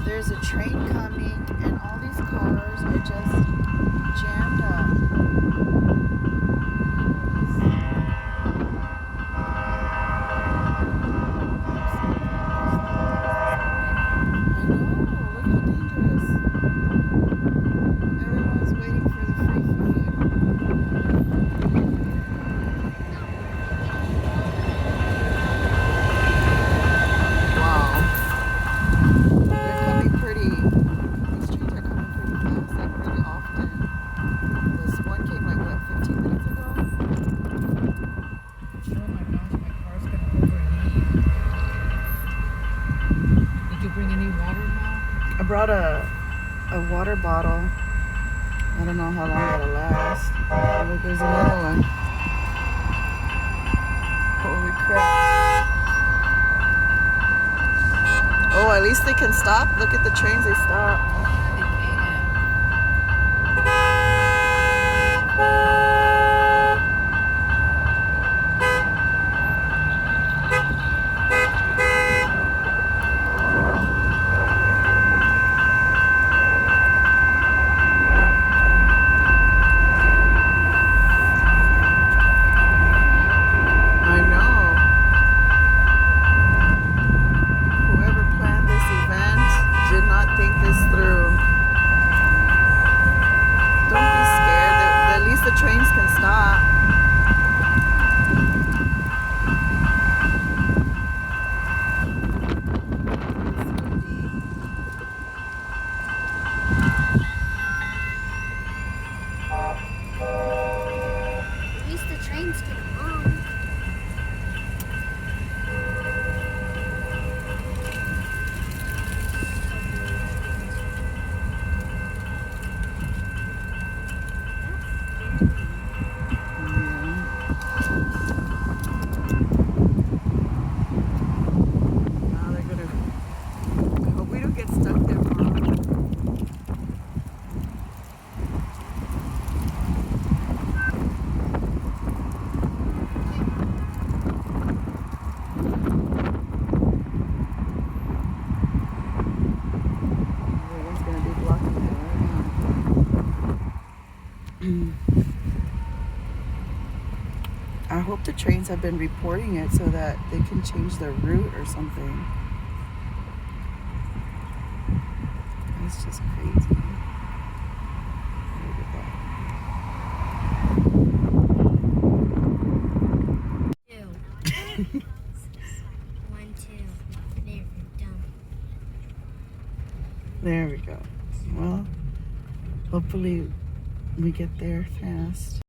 There's a train coming, and all these cars are just jammed up. I know, look how dangerous. Everyone's waiting for the free food. Wow. They're coming pretty, these trains are coming pretty fast, like really often. This one came like, what, 15 minutes ago? Oh my gosh, my car's gonna overheat. Did you bring any water now? I brought a water bottle. I don't know how long that'll last. Oh, look, there's another one. Holy crap. Oh, at least they can stop. Look at the trains, they stop. They can. I know. Whoever planned this event did not think this through. Don't be scared. At least the trains can stop. At least the trains can move. Now they're gonna. I hope we don't get stuck there, Mom. Everyone's gonna be blocking that right now. I hope the trains have been reporting it so that they can change their route or something. It's just crazy. Look at that. Two. 1, 2. There, done. There we go. Well, hopefully we get there fast.